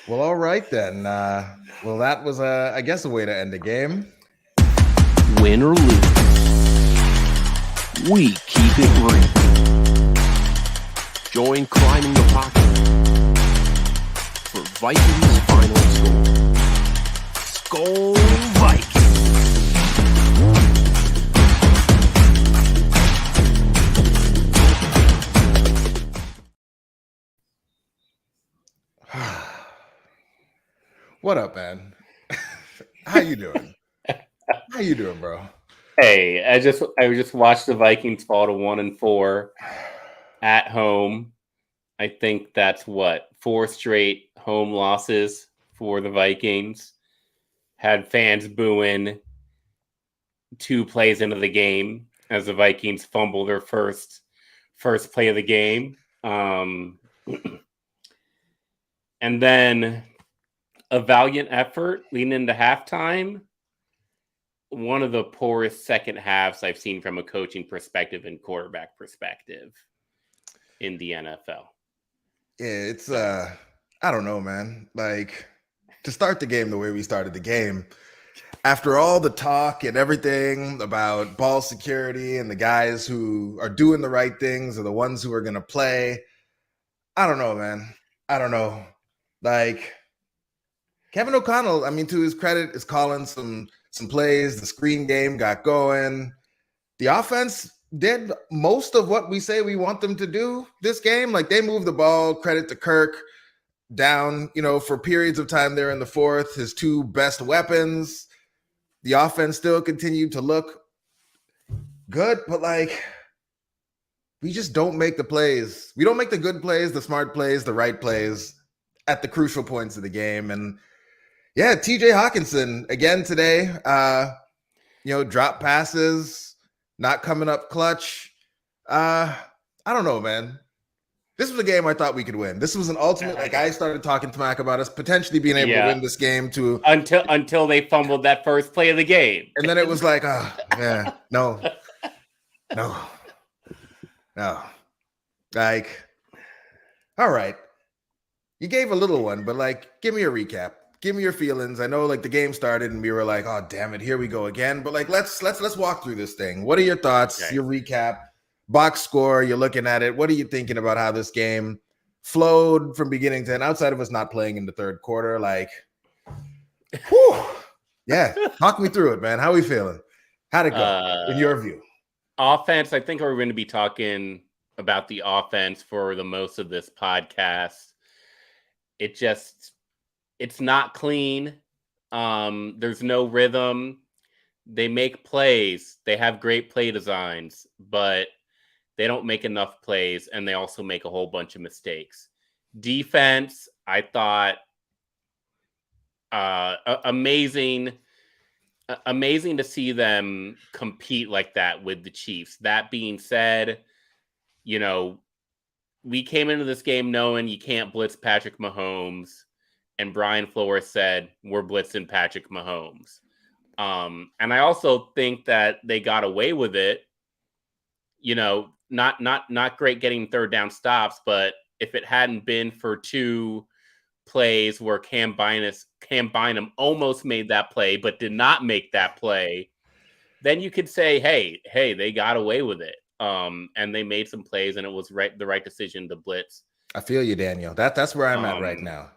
Well, all right then. Well, that was, I guess, a way to end the game. Win or lose, we keep it real. Join Climbing the Pocket for Vikings final score. Skol Vikings! What up, man? How you doing? How you doing, bro? Hey, I just watched the Vikings fall to 1-4 at home. I think that's what 4 straight home losses for the Vikings. Had fans booing 2 plays into the game as the Vikings fumbled their first play of the game. And then a valiant effort leading into halftime. One of the poorest second halves I've seen from a coaching perspective and quarterback perspective in the NFL. Yeah, it's I don't know, man. Like, to start the game the way we started the game, after all the talk and everything about ball security and the guys who are doing the right things are the ones who are going to play, I don't know, man. I don't know. Like, Kevin O'Connell, I mean, to his credit, is calling some plays. The screen game got going. The offense did most of what we say we want them to do this game. Like, they moved the ball. Credit to Kirk, down, for periods of time there in the fourth, his 2 best weapons. The offense still continued to look good, but like, we just don't make the plays. We don't make the good plays, the smart plays, the right plays at the crucial points of the game. And yeah, TJ Hawkinson again today, drop passes, not coming up clutch. I don't know, man. This was a game I thought we could win. This was an ultimate, like, I started talking to Mac about us potentially being able to win this game too. Until they fumbled that first play of the game. And then it was like, no. Like, all right. You gave a little one, but like, give me a recap. Give me your feelings. I know, like, the game started and we were like, oh, damn it, here we go again. But like, let's walk through this thing. What are your thoughts? Okay. Your recap, box score, you're looking at it. What are you thinking about how this game flowed from beginning to end, outside of us not playing in the third quarter? Like, whew, yeah, talk me through it, man. How are we feeling? How'd it go in your view? Offense, I think we're going to be talking about the offense for the most of this podcast. It's not clean. There's no rhythm. They make plays. They have great play designs, but they don't make enough plays, and they also make a whole bunch of mistakes. Defense, I thought, amazing to see them compete like that with the Chiefs. That being said, we came into this game knowing you can't blitz Patrick Mahomes. And Brian Flores said, we're blitzing Patrick Mahomes. And I also think that they got away with it. Not great getting third down stops, but if it hadn't been for 2 plays where Cam Bynum almost made that play, but did not make that play, then you could say, hey, they got away with it. And they made some plays, and it was the right decision to blitz. I feel you, Daniel. That's where I'm at right now.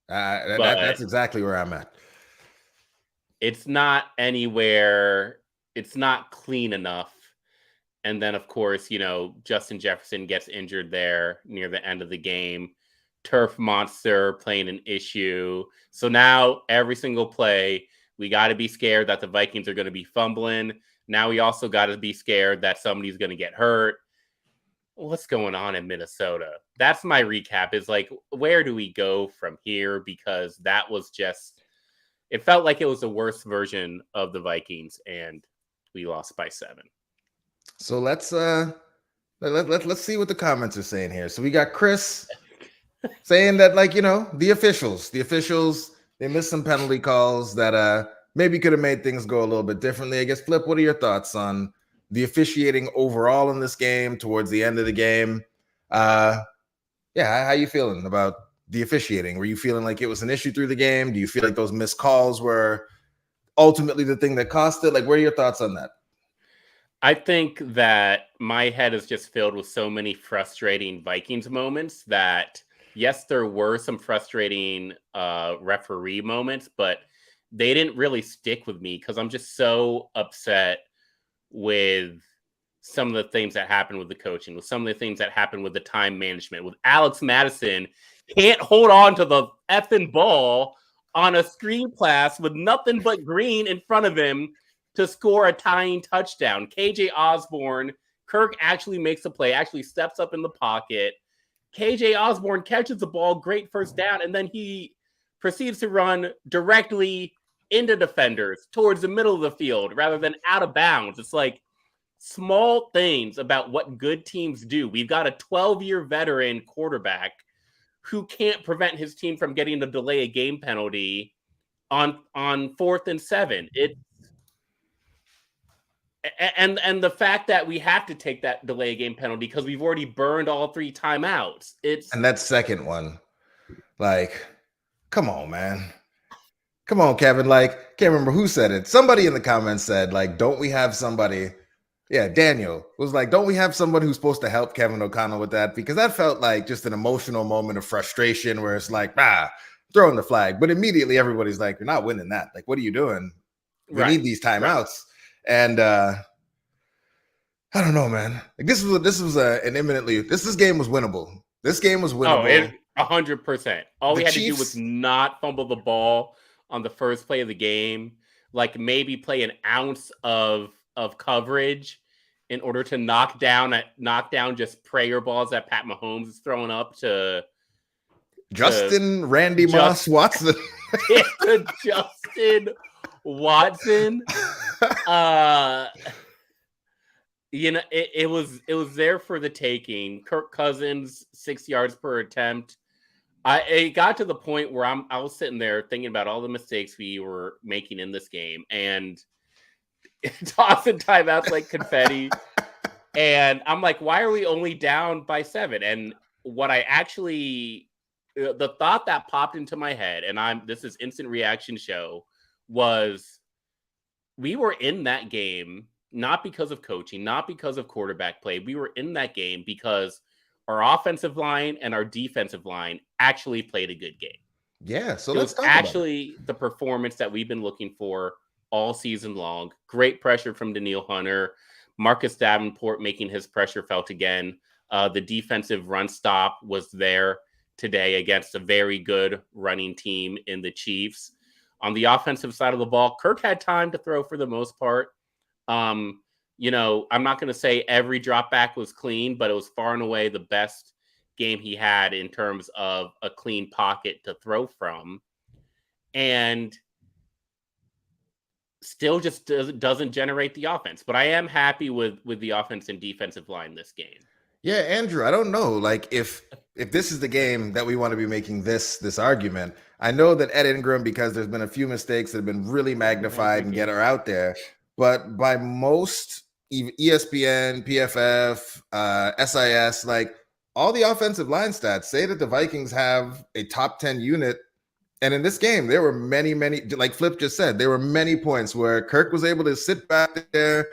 That's exactly where I'm at. It's not anywhere. It's not clean enough. And then, of course, Justin Jefferson gets injured there near the end of the game. Turf monster playing an issue. So now every single play, we got to be scared that the Vikings are going to be fumbling. Now we also got to be scared that somebody's going to get hurt. What's going on in Minnesota? That's my recap, is like, where do we go from here? Because that was just, it felt like it was the worst version of the Vikings, and we lost by 7. So let's see what the comments are saying here. So we got Chris saying that, like, the officials, they missed some penalty calls that maybe could have made things go a little bit differently. I guess, Flip, what are your thoughts on the officiating overall in this game towards the end of the game? How you feeling about the officiating? Were you feeling like it was an issue through the game? Do you feel like those missed calls were ultimately the thing that cost it? Like, what are your thoughts on that? I think that my head is just filled with so many frustrating Vikings moments that, yes, there were some frustrating referee moments, but they didn't really stick with me because I'm just so upset with some of the things that happened with the coaching, with some of the things that happened with the time management, with Alex Madison can't hold on to the effing ball on a screen pass with nothing but green in front of him to score a tying touchdown. KJ Osborne, Kirk actually makes a play, actually steps up in the pocket. KJ Osborne catches the ball, great first down, and then he proceeds to run directly into defenders towards the middle of the field rather than out of bounds. It's like small things about what good teams do. We've got a 12-year veteran quarterback who can't prevent his team from getting a delay a game penalty on 4th and 7. And the fact that we have to take that delay game penalty because we've already burned all 3 timeouts. And that second one, like, come on, man. Come on, Kevin. Like, can't remember who said it. Somebody in the comments said, like, don't we have somebody? Yeah, Daniel was like, don't we have somebody who's supposed to help Kevin O'Connell with that? Because that felt like just an emotional moment of frustration where it's like, throwing the flag. But immediately everybody's like, you're not winning that. Like, what are you doing? We need these timeouts. Right. And I don't know, man. Like this game was winnable. This game was winnable. 100%. All we had to do was not fumble the ball on the first play of the game. Like maybe play an ounce of coverage in order to knock down just prayer balls that Pat Mahomes is throwing up to Randy Moss Watson. To Justin Watson. It was there for the taking. Kirk Cousins, 6 yards per attempt. It got to the point where I was sitting there thinking about all the mistakes we were making in this game and tossing timeouts like confetti. And I'm like, why are we only down by 7? And what I actually, the thought that popped into my head, and this is instant reaction show, was we were in that game not because of coaching, not because of quarterback play. We were in that game because our offensive line and our defensive line actually played a good game. Yeah, so let's talk about it. Actually, the performance that we've been looking for all season long. Great pressure from Danielle Hunter. Marcus Davenport making his pressure felt again. The defensive run stop was there today against a very good running team in the Chiefs. On the offensive side of the ball, Kirk had time to throw for the most part. I'm not going to say every drop back was clean, but it was far and away the best game he had in terms of a clean pocket to throw from. And still just doesn't generate the offense. But I am happy with the offense and defensive line this game. Yeah, Andrew, I don't know. Like if this is the game that we want to be making this argument, I know that Ed Ingram, because there's been a few mistakes that have been really magnified and get her out there. But by most ESPN, PFF, SIS, like all the offensive line stats say that the Vikings have a top 10 unit. And in this game, there were many, like Flip just said, there were many points where Kirk was able to sit back there,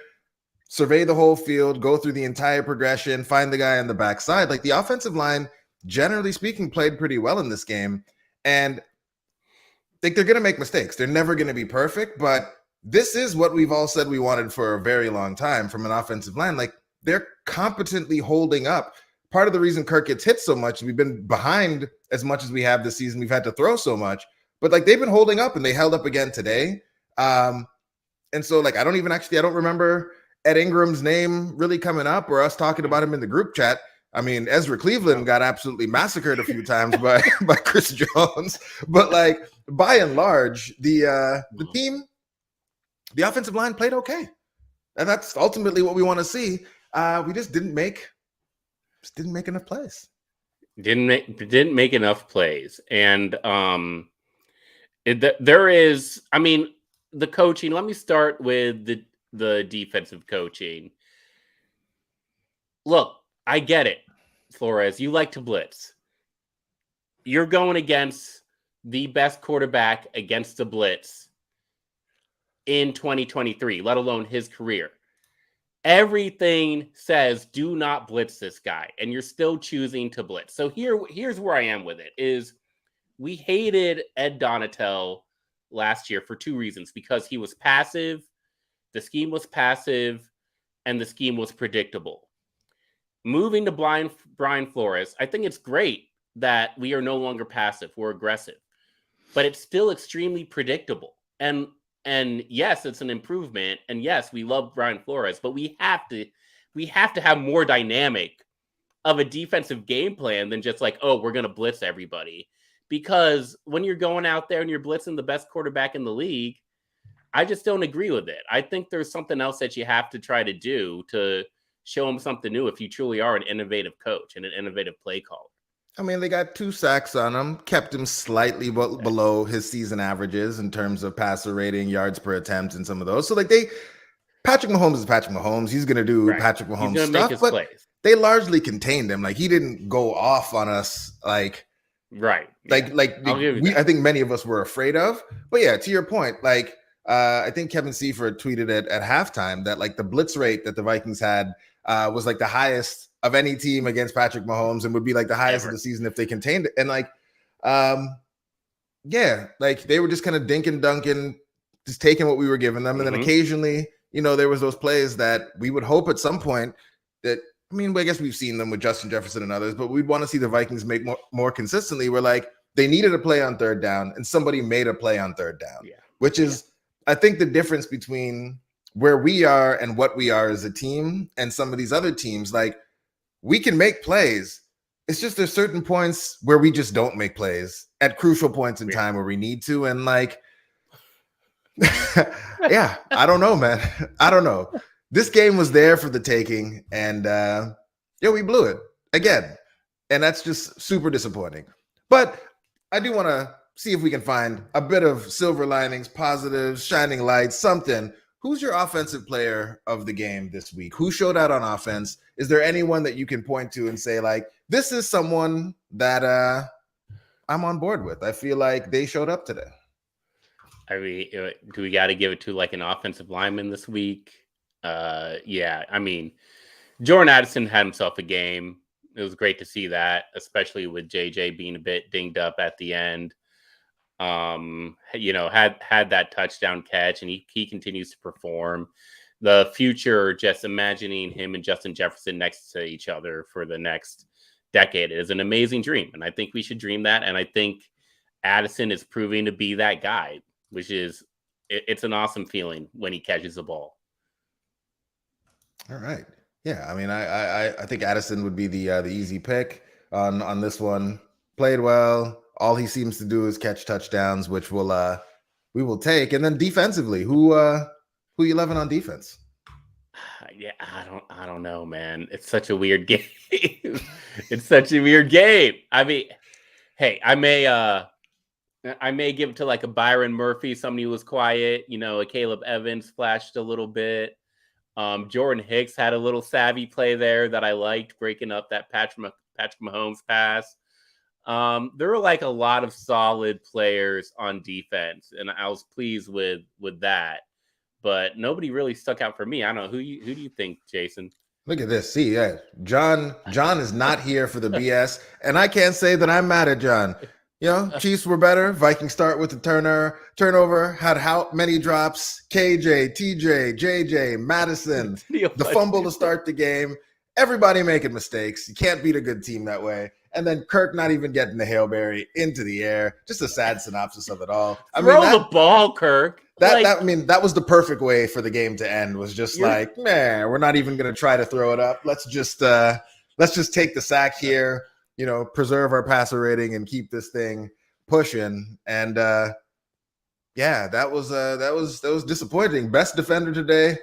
survey the whole field, go through the entire progression, find the guy on the backside. Like the offensive line, generally speaking, played pretty well in this game. And they're going to make mistakes. They're never going to be perfect, but this is what we've all said we wanted for a very long time from an offensive line. Like they're competently holding up. Part of the reason Kirk gets hit so much, we've been behind as much as we have this season. We've had to throw so much, but like they've been holding up and they held up again today. And so like, I don't remember Ed Ingram's name really coming up or us talking about him in the group chat. I mean, Ezra Cleveland got absolutely massacred a few times by Chris Jones, but like by and large, the team, the offensive line played okay. And that's ultimately what we want to see. We just didn't make enough plays. Didn't make enough plays. And there is, I mean, the coaching. Let me start with the defensive coaching. Look, I get it, Flores. You like to blitz. you're going against the best quarterback against the blitz in 2023, let alone his career. Everything says do not blitz this guy, and you're still choosing to blitz. So here's where I am with it is we hated Ed Donatel last year for two reasons, because he was passive, the scheme was passive, and the scheme was predictable. Moving to Brian Flores, I think it's great that we are no longer passive, we're aggressive, but it's still extremely predictable. And yes, it's an improvement. And yes, we love Brian Flores, but we have to have more dynamic of a defensive game plan than just like, oh, we're going to blitz everybody. Because when you're going out there and you're blitzing the best quarterback in the league, I just don't agree with it. I think there's something else that you have to try to do to show him something new if you truly are an innovative coach and an innovative play caller. I mean, they got 2 sacks on him, kept him slightly below his season averages in terms of passer rating, yards per attempt, and some of those. So, like, Patrick Mahomes is Patrick Mahomes. He's going to do Patrick Mahomes stuff, but plays. They largely contained him. Like, he didn't go off on us, like, right. I think many of us were afraid of. But yeah, to your point, like, I think Kevin Seifert tweeted at halftime that like the blitz rate that the Vikings had was like the highest of any team against Patrick Mahomes and would be like the highest of the season if they contained it. And like, yeah, like they were just kind of dinking, dunking, just taking what we were giving them. And then occasionally, you know, there was those plays that we would hope at some point that, I mean, I guess we've seen them with Justin Jefferson and others, but we'd want to see the Vikings make more consistently where like they needed a play on third down and somebody made a play on third down, which is, I think, the difference between where we are and what we are as a team and some of these other teams. Like, we can make plays. It's just there's certain points where we just don't make plays at crucial points in time where we need to. And like, yeah, I don't know, man. I don't know. This game was there for the taking, and we blew it again. And that's just super disappointing. But I do want to see if we can find a bit of silver linings, positives, shining lights, something. Who's your offensive player of the game this week? Who showed out on offense? Is there anyone that you can point to and say, like, this is someone that I'm on board with? I feel like they showed up today. I mean, do we got to give it to like an offensive lineman this week? Yeah, I mean, Jordan Addison had himself a game. It was great to see that, especially with JJ being a bit dinged up at the end. You know, had that touchdown catch, and he continues to perform. The future, just imagining him and Justin Jefferson next to each other for the next decade is an amazing dream, and I think we should dream that. And I think Addison is proving to be that guy, which is it's an awesome feeling when he catches the ball. All right, yeah. I mean, I think Addison would be the easy pick on this one. Played well. All he seems to do is catch touchdowns, which we will take. And then defensively, who you loving on defense? Yeah, I don't know, man. It's such a weird game. It's such a weird game. I mean, hey, I may give it to like a Byron Murphy, somebody who was quiet. You know, a Caleb Evans flashed a little bit. Jordan Hicks had a little savvy play there that I liked, breaking up that Patrick Mahomes pass. There were like a lot of solid players on defense, and I was pleased with that. But nobody really stuck out for me. I don't know. Who do you think, Jason? Look at this. See, yeah, John is not here for the BS, and I can't say that I'm mad at John. You know, Chiefs were better. Vikings start with the turnover. Had how many drops? KJ, TJ, JJ, Madison, the fumble to start the game. Everybody making mistakes. You can't beat a good team that way. And then Kirk not even getting the Hail Mary into the air. Just a sad synopsis of it all. Throw the ball, Kirk. That was the perfect way for the game to end. Was just like, man, we're not even going to try to throw it up. Let's just take the sack here. You know, preserve our passer rating and keep this thing pushing. And yeah, that was disappointing. Best defender today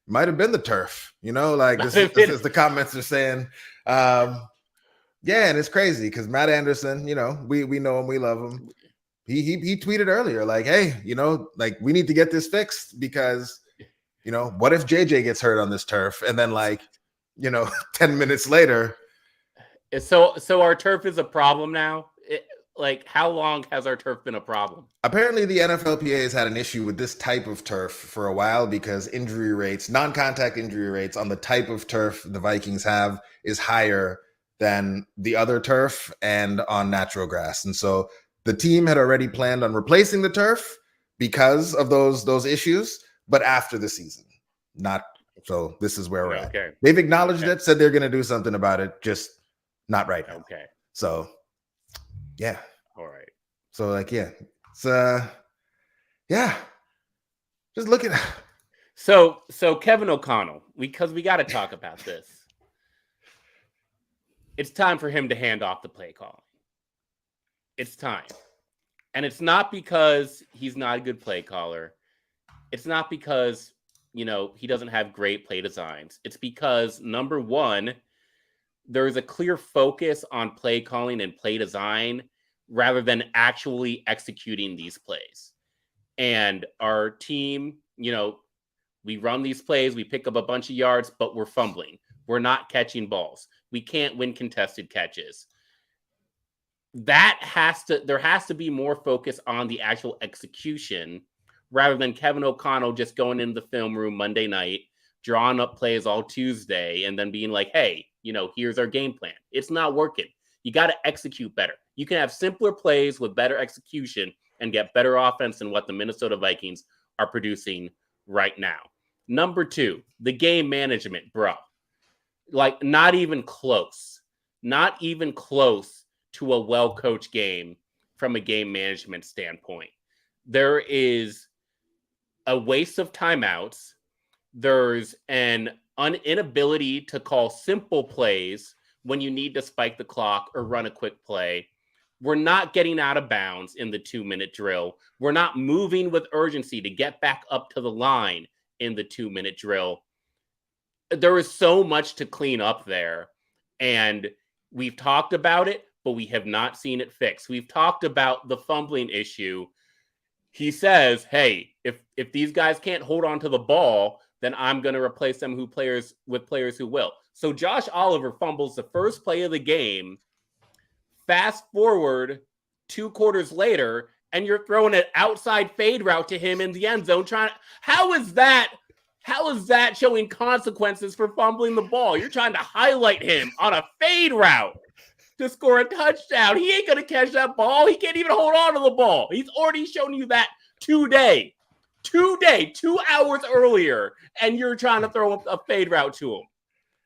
might have been the turf. You know, like this is the comments are saying. Yeah, and it's crazy because Matt Anderson, you know, we know him, we love him. He tweeted earlier, like, hey, you know, like we need to get this fixed because, you know, what if JJ gets hurt on this turf? And then like, you know, 10 minutes later. So our turf is a problem now. Like, how long has our turf been a problem? Apparently, the NFLPA has had an issue with this type of turf for a while because injury rates, non-contact injury rates on the type of turf the Vikings have is higher than the other turf and on natural grass. And so the team had already planned on replacing the turf because of those issues, but after the season, not so. This is where we're at. They've acknowledged it, said they're going to do something about it, just not right now. Okay. So, yeah. All right. So, like, yeah, it's yeah. Just look at. So Kevin O'Connell, because we got to talk about this. It's time for him to hand off the play calling. It's time. And it's not because he's not a good play caller. It's not because, he doesn't have great play designs. It's because, number one, there's a clear focus on play calling and play design rather than actually executing these plays. And our team, we run these plays, we pick up a bunch of yards, but we're fumbling. We're not catching balls. We can't win contested catches. There has to be more focus on the actual execution rather than Kevin O'Connell just going into the film room Monday night, drawing up plays all Tuesday, and then being like, hey, here's our game plan. It's not working. You got to execute better. You can have simpler plays with better execution and get better offense than what the Minnesota Vikings are producing right now. Number two, the game management, bro. Like, not even close. Not even close to a well-coached game from a game management standpoint. There is a waste of timeouts. There's an inability to call simple plays when you need to spike the clock or run a quick play. We're not getting out of bounds in the 2-minute drill. We're not moving with urgency to get back up to the line in the 2-minute drill. There is so much to clean up there. And we've talked about it, but we have not seen it fixed. We've talked about the fumbling issue. He says, hey, if these guys can't hold on to the ball, then I'm going to replace them with players who will. So Josh Oliver fumbles the first play of the game. Fast forward 2 quarters later, and you're throwing an outside fade route to him in the end zone. How is that showing consequences for fumbling the ball? You're trying to highlight him on a fade route to score a touchdown. He ain't going to catch that ball. He can't even hold on to the ball. He's already shown you that today, 2 hours earlier, and you're trying to throw a fade route to him.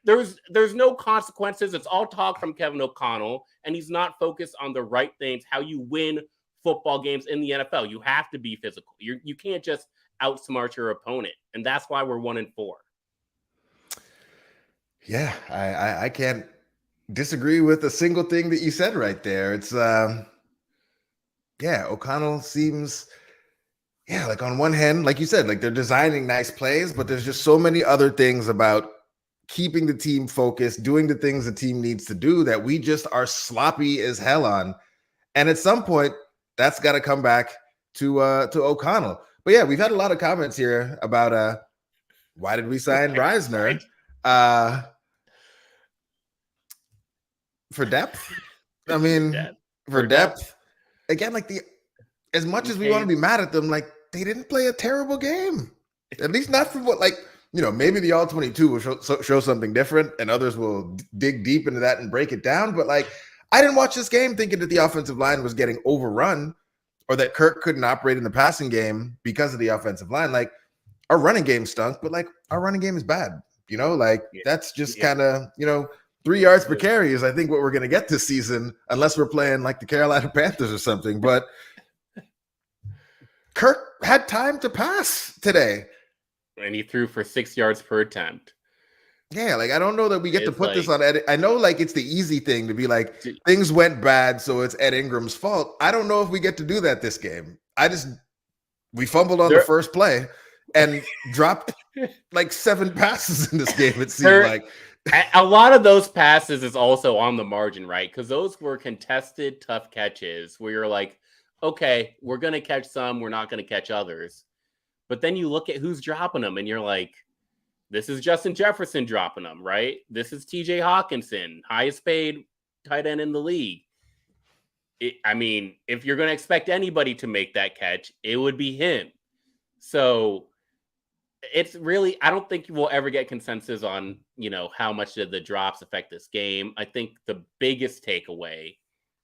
There's no consequences. It's all talk from Kevin O'Connell, and he's not focused on the right things, how you win football games in the NFL. You have to be physical. You can't just outsmart your opponent, and that's why we're 1-4. Yeah, I can't disagree with a single thing that you said right there. It's O'Connell seems, like on one hand, like you said, like they're designing nice plays, but there's just so many other things about keeping the team focused, doing the things the team needs to do that we just are sloppy as hell on. And at some point, that's got to come back to O'Connell. But yeah, we've had a lot of comments here about why did we sign Reisner? For depth. I mean, for depth. Again, like as much as we want to be mad at them, like they didn't play a terrible game. At least not from what, like, maybe the all 22 will show something different, and others will dig deep into that and break it down. But like, I didn't watch this game thinking that the offensive line was getting overrun or that Kirk couldn't operate in the passing game because of the offensive line. Like, our running game stunk, but like our running game is bad. That's just kind of, 3 yards per carry is, I think, what we're going to get this season, unless we're playing like the Carolina Panthers or something. But Kirk had time to pass today. And he threw for 6 yards per attempt. Yeah, like I don't know that we get to put this on Ed. I know, like, it's the easy thing to be like, things went bad, so it's Ed Ingram's fault. I don't know if we get to do that this game. We fumbled on the first play and dropped like 7 passes in this game, it seemed like. A lot of those passes is also on the margin, right? Because those were contested, tough catches where you're like, okay, we're going to catch some, we're not going to catch others. But then you look at who's dropping them, and you're like, this is Justin Jefferson dropping them, right? This is TJ Hawkinson, highest paid tight end in the league. I mean, if you're going to expect anybody to make that catch, it would be him. So it's really, I don't think we'll ever get consensus on, how much did the drops affect this game. I think the biggest takeaway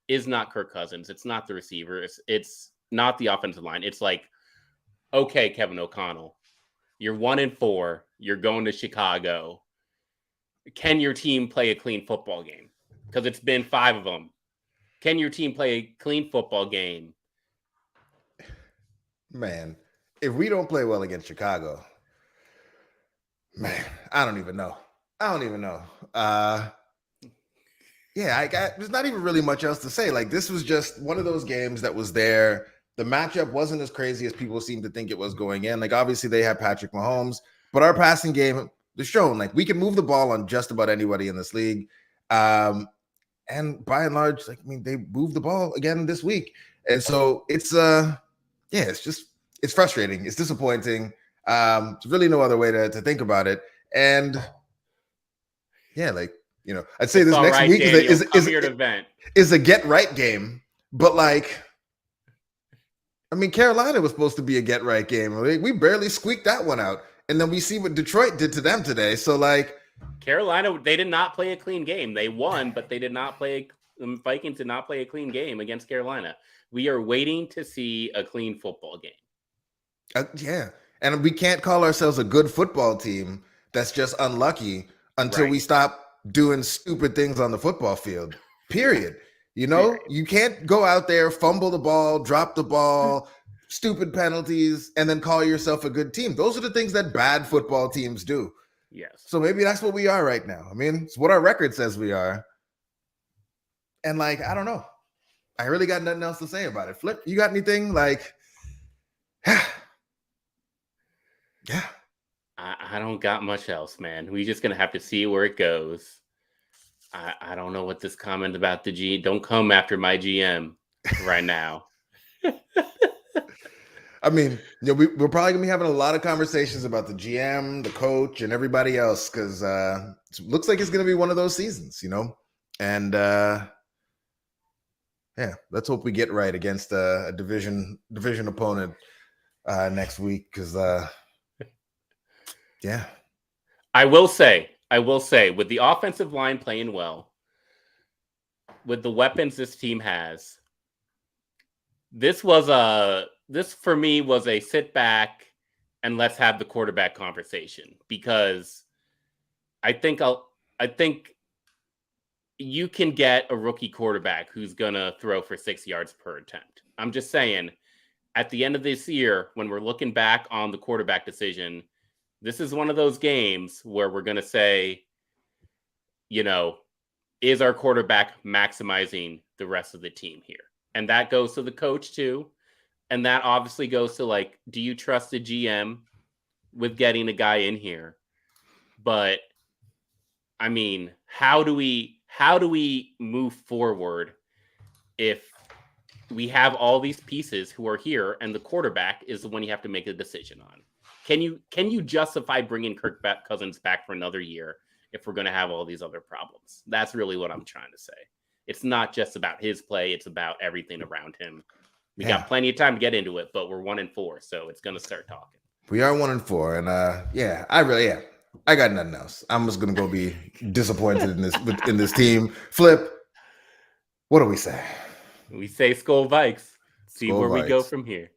is not Kirk Cousins. It's not the receivers. It's not the offensive line. It's like, okay, Kevin O'Connell, you're 1-4. You're going to Chicago. Can your team play a clean football game? Because it's been 5 of them. Can your team play a clean football game? Man, if we don't play well against Chicago, man, I don't even know. There's not even really much else to say. Like, this was just one of those games that was there. The matchup wasn't as crazy as people seem to think it was going in. Like, obviously they had Patrick Mahomes, but our passing game has shown, like, we can move the ball on just about anybody in this league. And by and large, they moved the ball again this week. And so it's frustrating. It's disappointing. There's really no other way to think about it. And I'd say this next week is a get right game. But Carolina was supposed to be a get right game. We barely squeaked that one out. And then we see what Detroit did to them today. So Carolina, they did not play a clean game. They won, but they did not play. The Vikings did not play a clean game against Carolina. We are waiting to see a clean football game. And we can't call ourselves a good football team that's just unlucky until we stop doing stupid things on the football field, period. You can't go out there, fumble the ball, drop the ball, stupid penalties, and then call yourself a good team. Those are the things that bad football teams do. Yes. So maybe that's what we are right now. It's what our record says we are. And I don't know. I really got nothing else to say about it. Flip, you got anything? Yeah. I don't got much else, man. We just going to have to see where it goes. I don't know what this comment about the G. Don't come after my GM right now. We're probably gonna be having a lot of conversations about the GM, the coach, and everybody else because it looks like it's gonna be one of those seasons, And let's hope we get right against a division opponent next week because I will say, with the offensive line playing well, with the weapons this team has, this for me was a sit back and let's have the quarterback conversation because I think you can get a rookie quarterback who's going to throw for 6 yards per attempt. I'm just saying at the end of this year, when we're looking back on the quarterback decision, this is one of those games where we're going to say, is our quarterback maximizing the rest of the team here? And that goes to the coach too. And that obviously goes to do you trust the GM with getting a guy in here? But how do we move forward if we have all these pieces who are here and the quarterback is the one you have to make a decision on? Can you justify bringing Kirk Cousins back for another year if we're going to have all these other problems? That's really what I'm trying to say. It's not just about his play. It's about everything around him. We got plenty of time to get into it, but we're 1-4, so it's going to start talking. We are 1-4, and I got nothing else. I'm just going to go be disappointed in this team. Flip, what do we say? We say Skol Vikes. See Skol where Vikes. We go from here.